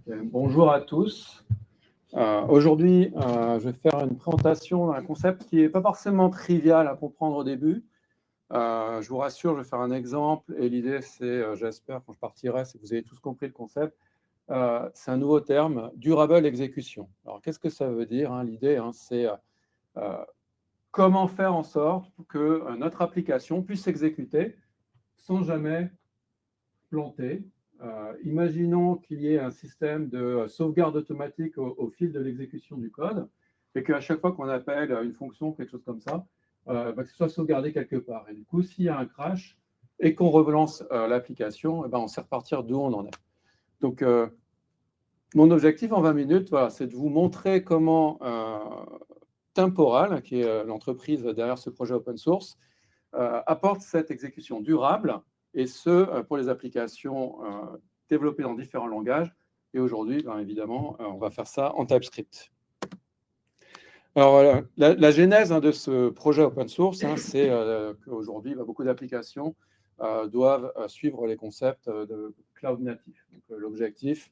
Bonjour à tous. Aujourd'hui, je vais faire une présentation d'un concept qui n'est pas forcément trivial à comprendre au début. Je vous rassure, je vais faire un exemple et l'idée, c'est, j'espère, quand je partirai, c'est que vous avez tous compris le concept. C'est un nouveau terme, Durable Execution. Alors, qu'est-ce que ça veut dire, hein? L'idée, c'est comment faire en sorte que notre application puisse s'exécuter sans jamais planter. Imaginons qu'il y ait un système de sauvegarde automatique au fil de l'exécution du code et qu'à chaque fois qu'on appelle une fonction, quelque chose comme ça, que ce soit sauvegardé quelque part. Et du coup, s'il y a un crash et qu'on relance l'application, on sait repartir d'où on en est. Donc, mon objectif en 20 minutes, voilà, c'est de vous montrer comment Temporal, qui est l'entreprise derrière ce projet open source, apporte cette exécution durable, et ce, pour les applications développées dans différents langages. Et aujourd'hui, évidemment, on va faire ça en TypeScript. Alors, la genèse de ce projet open source, c'est qu'aujourd'hui, beaucoup d'applications doivent suivre les concepts de cloud natif. L'objectif,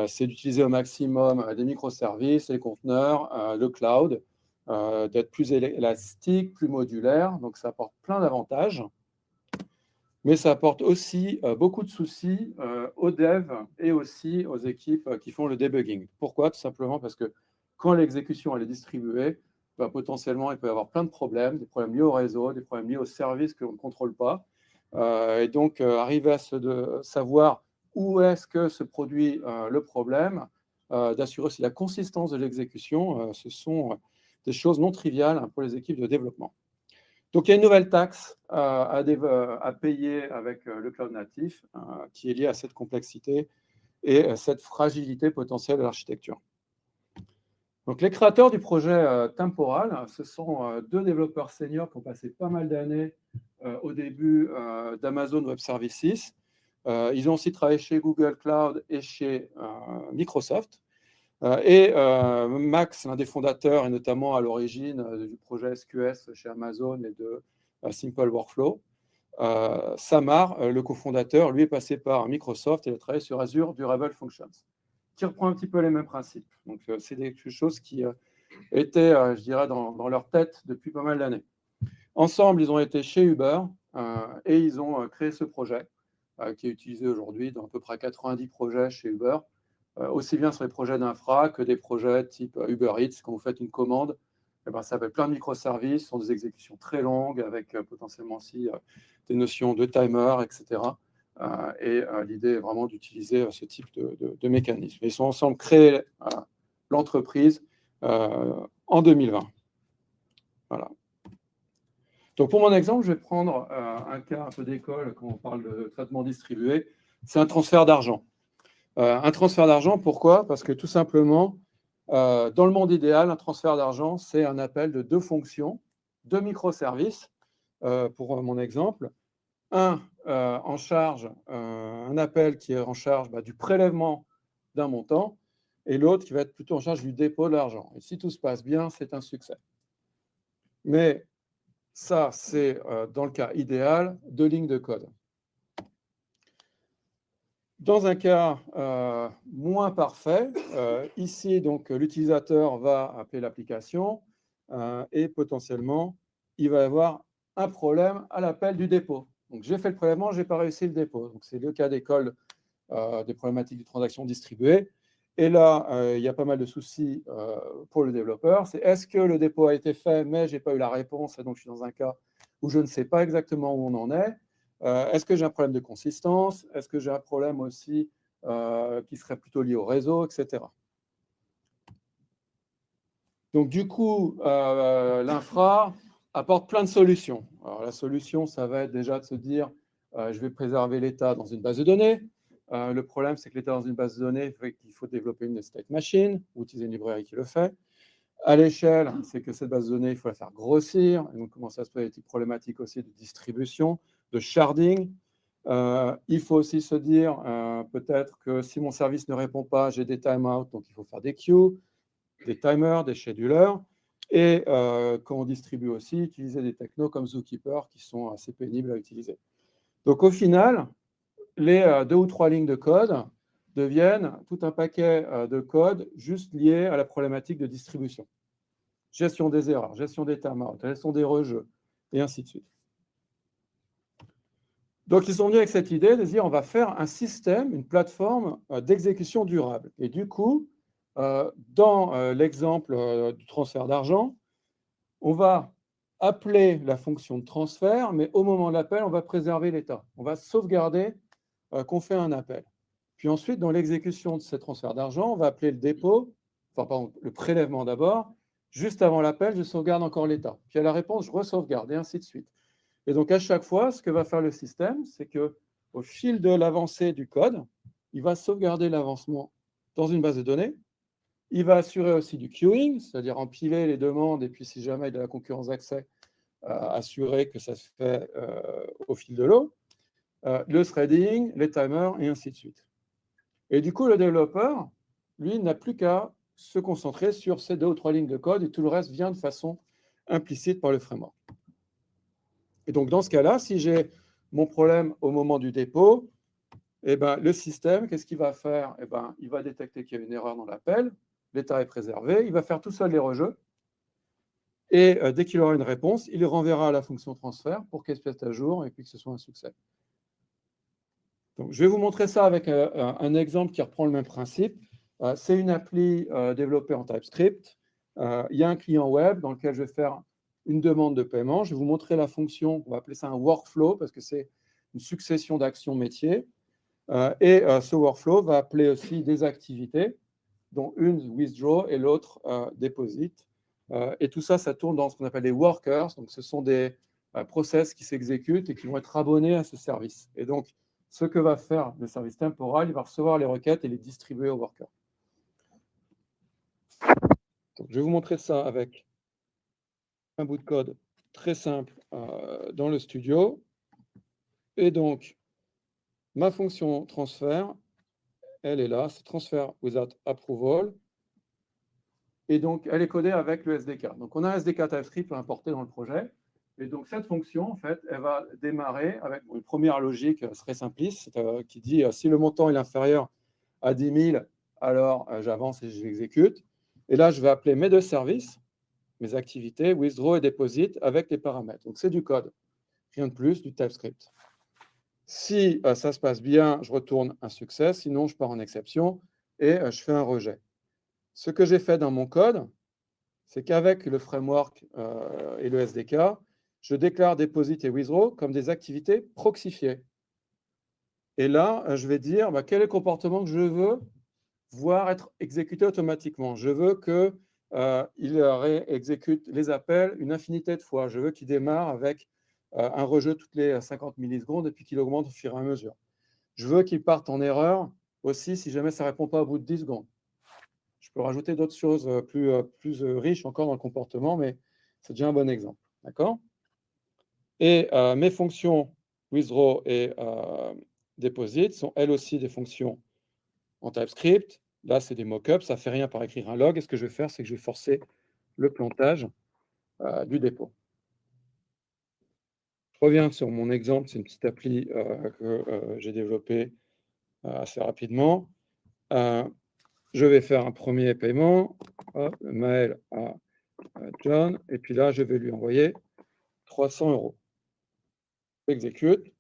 c'est d'utiliser au maximum des microservices, les conteneurs, le cloud, d'être plus élastique, plus modulaire. Donc, ça apporte plein d'avantages. Mais ça apporte aussi beaucoup de soucis aux devs et aussi aux équipes qui font le debugging. Pourquoi? Tout simplement parce que quand l'exécution elle est distribuée, potentiellement, il peut y avoir plein de problèmes, des problèmes liés au réseau, des problèmes liés au service que l'on ne contrôle pas. Et donc, arriver à savoir où est-ce que se produit le problème, d'assurer aussi la consistance de l'exécution, ce sont des choses non triviales pour les équipes de développement. Donc, il y a une nouvelle taxe à payer avec le cloud natif qui est liée à cette complexité et cette fragilité potentielle de l'architecture. Donc, les créateurs du projet Temporal, ce sont deux développeurs seniors qui ont passé pas mal d'années au début d'Amazon Web Services. Ils ont aussi travaillé chez Google Cloud et chez Microsoft. Et Max, l'un des fondateurs, est notamment à l'origine du projet SQS chez Amazon et de Simple Workflow. Samar, le cofondateur, lui est passé par Microsoft et il a travaillé sur Azure Durable Functions, qui reprend un petit peu les mêmes principes. Donc, c'est des choses qui étaient, je dirais, dans leur tête depuis pas mal d'années. Ensemble, ils ont été chez Uber et ils ont créé ce projet qui est utilisé aujourd'hui dans à peu près 90 projets chez Uber. Aussi bien sur les projets d'infra que des projets type Uber Eats. Quand vous faites une commande, ça fait plein de microservices, ce sont des exécutions très longues avec potentiellement aussi des notions de timer, etc. Et l'idée est vraiment d'utiliser ce type de mécanisme. Ils sont ensemble créés l'entreprise en 2020. Voilà. Donc pour mon exemple, je vais prendre un cas un peu d'école quand on parle de traitement distribué. C'est un transfert d'argent. Un transfert d'argent, pourquoi? Parce que tout simplement, dans le monde idéal, un transfert d'argent, c'est un appel de deux fonctions, deux microservices, pour mon exemple. Un appel qui est en charge du prélèvement d'un montant, et l'autre qui va être plutôt en charge du dépôt de l'argent. Et si tout se passe bien, c'est un succès. Mais ça, c'est dans le cas idéal, deux lignes de code. Dans un cas moins parfait, ici, donc, l'utilisateur va appeler l'application et potentiellement, il va y avoir un problème à l'appel du dépôt. Donc, j'ai fait le prélèvement, je n'ai pas réussi le dépôt. Donc, c'est le cas d'école des problématiques de transactions distribuées. Et là, il y a pas mal de soucis pour le développeur. C'est est-ce que le dépôt a été fait, mais je n'ai pas eu la réponse, et donc je suis dans un cas où je ne sais pas exactement où on en est. Est-ce que j'ai un problème de consistance? Est-ce que j'ai un problème aussi qui serait plutôt lié au réseau, etc. Donc, du coup, l'infra apporte plein de solutions. Alors, la solution, ça va être déjà de se dire je vais préserver l'état dans une base de données. Le problème, c'est que l'état dans une base de données, il faut développer une state machine ou utiliser une librairie qui le fait. À l'échelle, c'est que cette base de données, il faut la faire grossir. Et donc, commencer à se poser des problématiques aussi de distribution, de sharding. Il faut aussi se dire peut-être que si mon service ne répond pas, j'ai des timeouts, donc il faut faire des queues, des timers, des schedulers. Et quand on distribue aussi, utiliser des technos comme Zookeeper qui sont assez pénibles à utiliser. Donc, au final, les 2 ou 3 lignes de code deviennent tout un paquet de code juste lié à la problématique de distribution. Gestion des erreurs, gestion des timeouts, gestion des rejeux, et ainsi de suite. Donc, ils sont venus avec cette idée de dire on va faire un système, une plateforme d'exécution durable. Et du coup, dans l'exemple du transfert d'argent, on va appeler la fonction de transfert, mais au moment de l'appel, on va préserver l'état. On va sauvegarder qu'on fait un appel. Puis ensuite, dans l'exécution de ces transferts d'argent, on va appeler le dépôt, enfin, pardon, le prélèvement d'abord. Juste avant l'appel, je sauvegarde encore l'état. Puis à la réponse, je re-sauvegarde, et ainsi de suite. Et donc, à chaque fois, ce que va faire le système, c'est qu'au fil de l'avancée du code, il va sauvegarder l'avancement dans une base de données. Il va assurer aussi du queuing, c'est-à-dire empiler les demandes, et puis si jamais il y a la concurrence d'accès, assurer que ça se fait au fil de l'eau, le threading, les timers, et ainsi de suite. Et du coup, le développeur, lui, n'a plus qu'à se concentrer sur ces 2 ou 3 lignes de code, et tout le reste vient de façon implicite par le framework. Et donc, dans ce cas-là, si j'ai mon problème au moment du dépôt, eh ben, le système, qu'est-ce qu'il va faire? Eh ben, il va détecter qu'il y a une erreur dans l'appel, l'état est préservé, il va faire tout seul les rejeux, et dès qu'il aura une réponse, il renverra à la fonction transfert pour qu'elle se mette à jour et puis que ce soit un succès. Donc, je vais vous montrer ça avec un exemple qui reprend le même principe. C'est une appli développée en TypeScript. Il y a un client web dans lequel je vais faire une demande de paiement. Je vais vous montrer la fonction, on va appeler ça un workflow parce que c'est une succession d'actions métiers. Ce workflow va appeler aussi des activités, dont une withdraw et l'autre deposit. Et tout ça, ça tourne dans ce qu'on appelle les workers. Donc, ce sont des process qui s'exécutent et qui vont être abonnés à ce service. Et donc, ce que va faire le service temporal, il va recevoir les requêtes et les distribuer aux workers. Donc, je vais vous montrer ça avec un bout de code très simple dans le studio. Et donc, ma fonction transfert, elle est là, c'est transfer without approval. Et donc, elle est codée avec le SDK. Donc, on a un SDK TypeScript à importer dans le projet. Et donc, cette fonction, en fait, elle va démarrer avec une première logique très simpliste qui dit si le montant est inférieur à 10 000, alors j'avance et je l'exécute. Et là, je vais appeler mes 2 services, mes activités, withdraw et deposit, avec les paramètres. Donc, c'est du code. Rien de plus, du TypeScript. Si ça se passe bien, je retourne un succès. Sinon, je pars en exception et je fais un rejet. Ce que j'ai fait dans mon code, c'est qu'avec le framework et le SDK, je déclare deposit et withdraw comme des activités proxifiées. Et là, je vais dire quel est le comportement que je veux voir être exécuté automatiquement. Je veux qu'il exécute les appels une infinité de fois. Je veux qu'il démarre avec un rejeu toutes les 50 millisecondes et puis qu'il augmente au fur et à mesure. Je veux qu'il parte en erreur aussi si jamais ça ne répond pas au bout de 10 secondes. Je peux rajouter d'autres choses plus riches encore dans le comportement, mais c'est déjà un bon exemple. D'accord? Et mes fonctions withdraw et deposit sont elles aussi des fonctions en TypeScript. Là, c'est des mock-ups, ça ne fait rien par écrire un log. Et ce que je vais faire, c'est que je vais forcer le plantage du dépôt. Je reviens sur mon exemple, c'est une petite appli que j'ai développée assez rapidement. Je vais faire un premier paiement, mail à John, et puis là, je vais lui envoyer 300 €. J'exécute,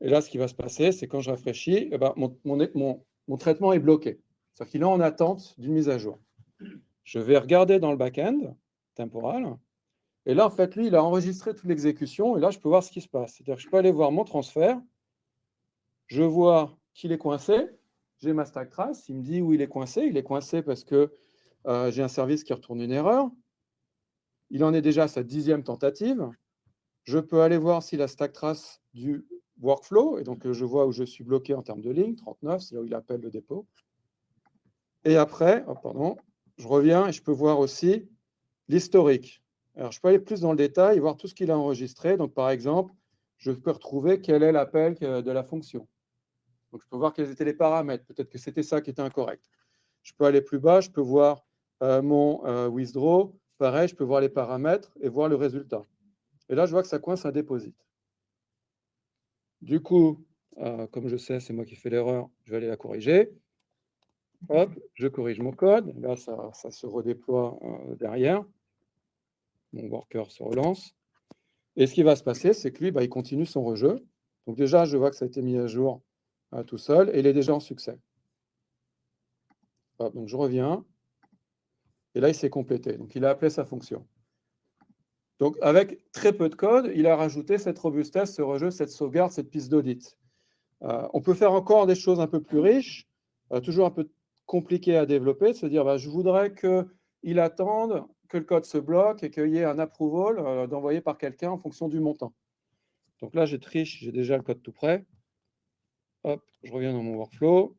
et là, ce qui va se passer, c'est quand je rafraîchis, eh ben, mon traitement est bloqué. C'est-à-dire qu'il est en attente d'une mise à jour. Je vais regarder dans le back-end temporal, et là, en fait, lui, il a enregistré toute l'exécution, et là, je peux voir ce qui se passe. C'est-à-dire que je peux aller voir mon transfert, je vois qu'il est coincé, j'ai ma stack trace, il me dit où il est coincé parce que j'ai un service qui retourne une erreur. Il en est déjà à sa 10e tentative. Je peux aller voir si la stack trace du workflow, et donc je vois où je suis bloqué en termes de ligne, 39, c'est là où il appelle le dépôt. Et après, je reviens et je peux voir aussi l'historique. Alors, je peux aller plus dans le détail et voir tout ce qu'il a enregistré. Donc, par exemple, je peux retrouver quel est l'appel de la fonction. Donc, je peux voir quels étaient les paramètres. Peut-être que c'était ça qui était incorrect. Je peux aller plus bas, je peux voir mon withdraw. Pareil, je peux voir les paramètres et voir le résultat. Et là, je vois que ça coince un deposit. Du coup, comme je sais, c'est moi qui fais l'erreur, je vais aller la corriger. Hop, je corrige mon code. Là, ça se redéploie derrière. Mon worker se relance. Et ce qui va se passer, c'est que lui, il continue son rejeu. Donc déjà, je vois que ça a été mis à jour tout seul et il est déjà en succès. Hop, donc je reviens. Et là, il s'est complété. Donc il a appelé sa fonction. Donc avec très peu de code, il a rajouté cette robustesse, ce rejeu, cette sauvegarde, cette piste d'audit. On peut faire encore des choses un peu plus riches, toujours un peu compliquées à développer, se dire je voudrais qu'il attende que le code se bloque et qu'il y ait un approval d'envoyer par quelqu'un en fonction du montant. Donc là, je triche, j'ai déjà le code tout prêt. Hop, je reviens dans mon workflow.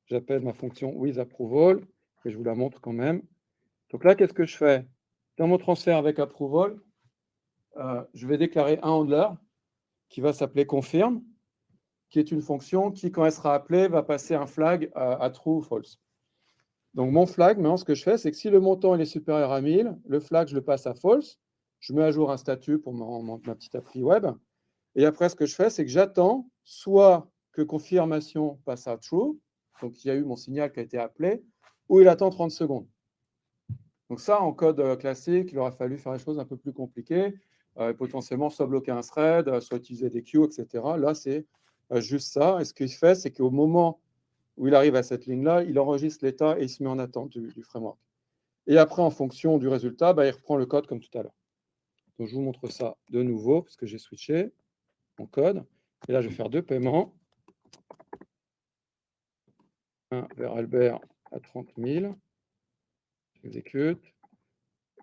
J'appelle ma fonction withApproval et je vous la montre quand même. Donc là, qu'est-ce que je fais? Dans mon transfert avec approval, je vais déclarer un handler qui va s'appeler confirm, qui est une fonction qui, quand elle sera appelée, va passer un flag à true ou false. Donc mon flag, maintenant, ce que je fais, c'est que si le montant il est supérieur à 1000, le flag, je le passe à false. Je mets à jour un statut pour ma petite appli web. Et après, ce que je fais, c'est que j'attends soit que confirmation passe à true, donc il y a eu mon signal qui a été appelé, ou il attend 30 secondes. Donc ça, en code classique, il aurait fallu faire des choses un peu plus compliquées, potentiellement soit bloquer un thread, soit utiliser des queues, etc. Là, c'est juste ça. Et ce qu'il fait, c'est qu'au moment où il arrive à cette ligne-là, il enregistre l'état et il se met en attente du framework. Et après, en fonction du résultat, il reprend le code comme tout à l'heure. Donc, je vous montre ça de nouveau, parce que j'ai switché mon code. Et là, je vais faire deux paiements. Un vers Albert à 30 000. J'exécute.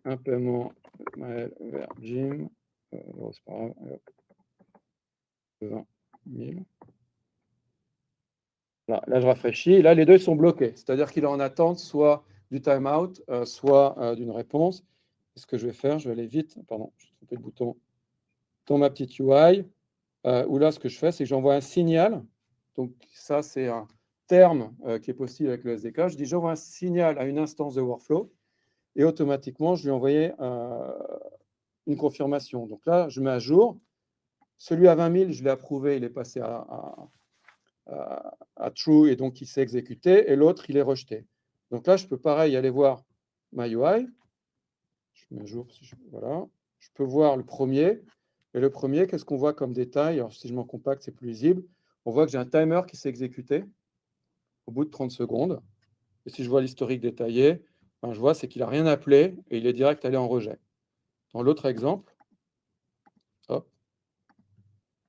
Un paiement Maël vers Jim. C'est pas grave. 20 000. Là, je rafraîchis. Et là, les deux sont bloqués. C'est-à-dire qu'il est en attente soit du timeout, soit d'une réponse. Et ce que je vais faire, je vais aller vite. Pardon, je vais tromper le bouton. Dans ma petite UI, où là, ce que je fais, c'est que j'envoie un signal. Donc, ça, c'est un terme qui est possible avec le SDK. Je dis j'envoie un signal à une instance de workflow et automatiquement, je lui envoie une confirmation. Donc là, je mets à jour. Celui à 20 000, je l'ai approuvé, il est passé à true et donc il s'est exécuté. Et l'autre, il est rejeté. Donc là, je peux pareil aller voir ma UI. Je mets à jour. Voilà. Je peux voir le premier. Et le premier, qu'est-ce qu'on voit comme détail? Alors, si je m'en compacte, c'est plus visible. On voit que j'ai un timer qui s'est exécuté au bout de 30 secondes. Et si je vois l'historique détaillé, je vois c'est qu'il n'a rien appelé et il est direct allé en rejet. Dans l'autre exemple, hop,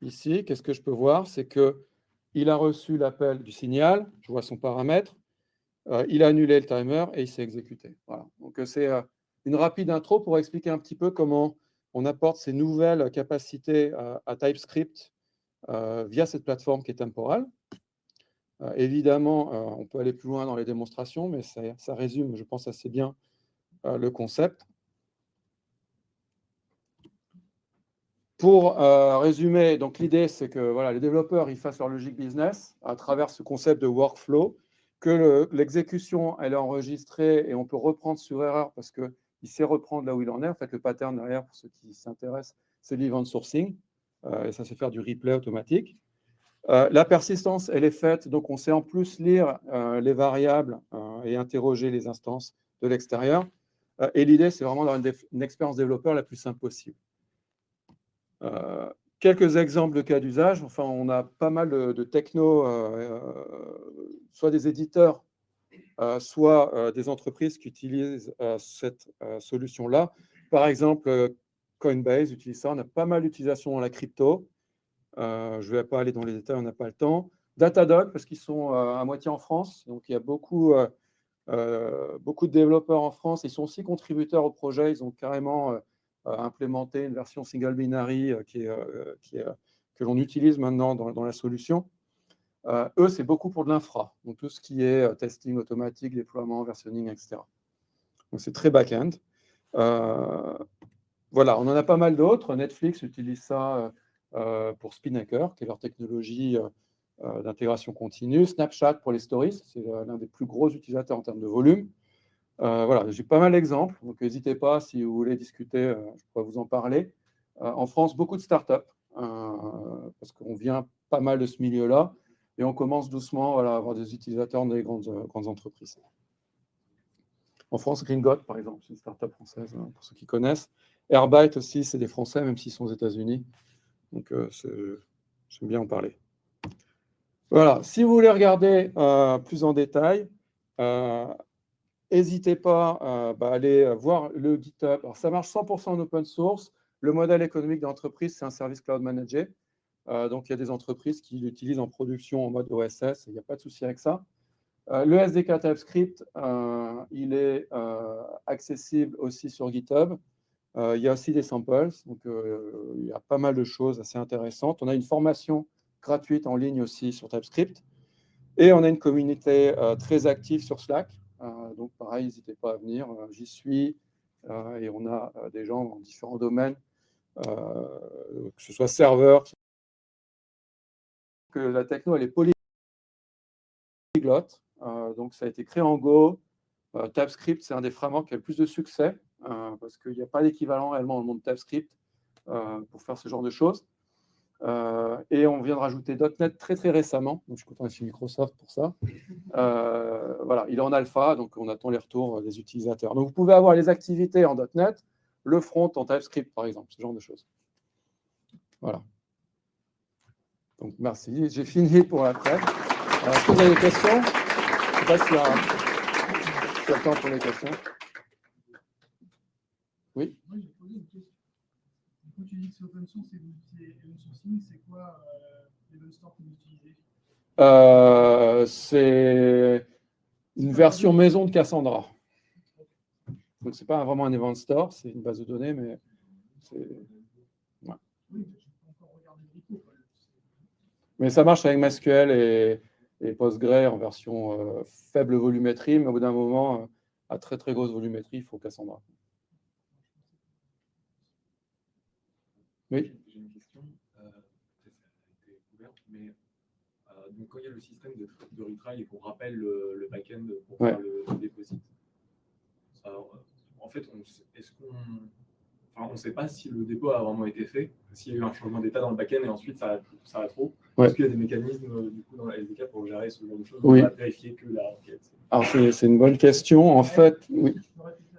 ici, qu'est-ce que je peux voir? C'est qu'il a reçu l'appel du signal, je vois son paramètre, il a annulé le timer et il s'est exécuté. Voilà. Donc, c'est une rapide intro pour expliquer un petit peu comment on apporte ces nouvelles capacités à TypeScript via cette plateforme qui est temporale. Évidemment, on peut aller plus loin dans les démonstrations, mais ça résume, je pense, assez bien le concept. Pour résumer, donc l'idée, c'est que voilà, les développeurs ils fassent leur logique business à travers ce concept de workflow, que l'exécution, elle est enregistrée et on peut reprendre sur erreur parce qu'il sait reprendre là où il en est. En fait, le pattern derrière, pour ceux qui s'intéressent, c'est l'event sourcing. Et ça, c'est faire du replay automatique. La persistance, elle est faite, donc on sait en plus lire les variables et interroger les instances de l'extérieur. Et l'idée, c'est vraiment d'avoir une expérience développeur la plus simple possible. Quelques exemples de cas d'usage. Enfin, on a pas mal de techno, soit des éditeurs, soit des entreprises qui utilisent cette solution-là. Par exemple, Coinbase utilise ça. On a pas mal d'utilisation dans la crypto. Je ne vais pas aller dans les détails, on n'a pas le temps. Datadog, parce qu'ils sont à moitié en France. Donc, il y a beaucoup de développeurs en France. Ils sont aussi contributeurs au projet. Ils ont carrément implémenté une version single binary que l'on utilise maintenant dans la solution. Eux, c'est beaucoup pour de l'infra. Donc, tout ce qui est testing automatique, déploiement, versionning, etc. Donc, c'est très back-end. Voilà, on en a pas mal d'autres. Netflix utilise ça pour Spinnaker, qui est leur technologie d'intégration continue. Snapchat pour les stories, c'est l'un des plus gros utilisateurs en termes de volume. Voilà, j'ai pas mal d'exemples, donc n'hésitez pas si vous voulez discuter, je pourrais vous en parler. En France, beaucoup de startups, parce qu'on vient pas mal de ce milieu-là, et on commence doucement à avoir des utilisateurs dans les grandes entreprises. En France, Gringot, par exemple, c'est une start-up française, pour ceux qui connaissent. Airbyte aussi, c'est des Français, même s'ils sont aux États-Unis. Donc, j'aime bien en parler. Voilà, si vous voulez regarder plus en détail, n'hésitez pas à aller voir le GitHub. Alors, ça marche 100% en open source. Le modèle économique d'entreprise, c'est un service cloud managé. Donc, il y a des entreprises qui l'utilisent en production en mode OSS. Il n'y a pas de souci avec ça. Le SDK TypeScript, il est accessible aussi sur GitHub. Il y a aussi des samples. Donc, il y a pas mal de choses assez intéressantes. On a une formation gratuite en ligne aussi sur TypeScript. Et on a une communauté très active sur Slack. Donc, pareil, n'hésitez pas à venir. J'y suis. Et on a des gens dans différents domaines, que ce soit serveur, que la techno, elle est polyglotte. Donc, ça a été créé en Go. TypeScript, c'est un des frameworks qui a le plus de succès, parce qu'il n'y a pas d'équivalent réellement dans le monde TypeScript pour faire ce genre de choses. Et on vient de rajouter .NET très très récemment, donc je suis content d'être chez Microsoft pour ça. Voilà, il est en alpha, donc on attend les retours des utilisateurs. Donc vous pouvez avoir les activités en .NET, le front en TypeScript par exemple, ce genre de choses. Voilà. Donc merci, j'ai fini pour l'après. Est-ce que vous avez des questions? Je ne sais pas s'il y a le temps pour les questions. Oui. Oui, j'ai posé une question. Quand tu dis que c'est open source et que vous utilisez Event Sourcing, c'est quoi l'Event Store que vous utilisez? C'est une version maison de Cassandra. Donc, ce n'est pas vraiment un Event Store, c'est une base de données, mais c'est... Ouais. Oui, je peux encore regarder le repo. Mais ça marche avec MySQL et Postgre en version faible volumétrie, mais au bout d'un moment, à très très grosse volumétrie, il faut Cassandra. Oui. J'ai une question, peut-être ça a été couverte, mais donc quand il y a le système de retry et qu'on rappelle le back-end pour faire le déposit, en fait, on ne sait pas si le dépôt a vraiment été fait, s'il y a eu un changement d'état dans le back-end et ensuite ça a trop. Est-ce qu'il y a des mécanismes du coup, dans la SDK pour gérer ce genre de choses? Oui. On va vérifier que la requête. Alors, c'est une bonne question. En fait, oui.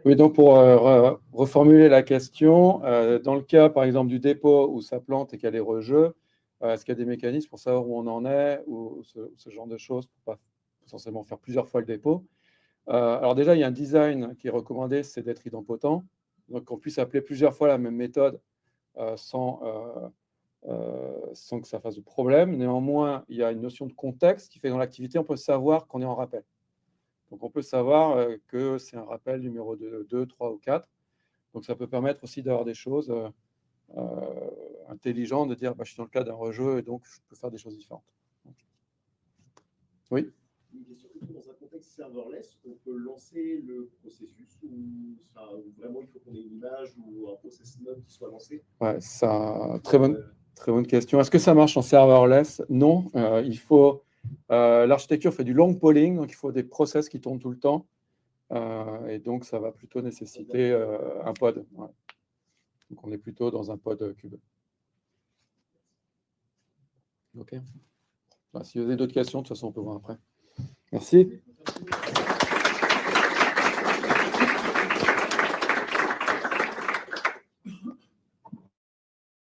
Oui, donc pour reformuler la question, dans le cas, par exemple, du dépôt où ça plante et qu'il y a des rejeux, est-ce qu'il y a des mécanismes pour savoir où on en est ou ce genre de choses pour pas essentiellement faire plusieurs fois le dépôt? Alors déjà, il y a un design qui est recommandé, c'est d'être idempotent, donc qu'on puisse appeler plusieurs fois la même méthode sans que ça fasse de problème. Néanmoins, il y a une notion de contexte qui fait que dans l'activité, on peut savoir qu'on est en rappel. Donc, on peut savoir que c'est un rappel numéro 2, 3 ou 4. Donc, ça peut permettre aussi d'avoir des choses intelligentes, de dire je suis dans le cas d'un rejeu et donc je peux faire des choses différentes. Oui. Une question, dans un contexte serverless, on peut lancer le processus ou vraiment il faut qu'on ait une image ou un process node qui soit lancé? Ouais, ça, très bonne question. Est-ce que ça marche en serverless? Non. Il faut l'architecture fait du long polling, donc il faut des process qui tournent tout le temps. Et donc, ça va plutôt nécessiter un pod. Ouais. Donc, on est plutôt dans un pod cube. OK. Si vous avez d'autres questions, de toute façon, on peut voir après. Merci.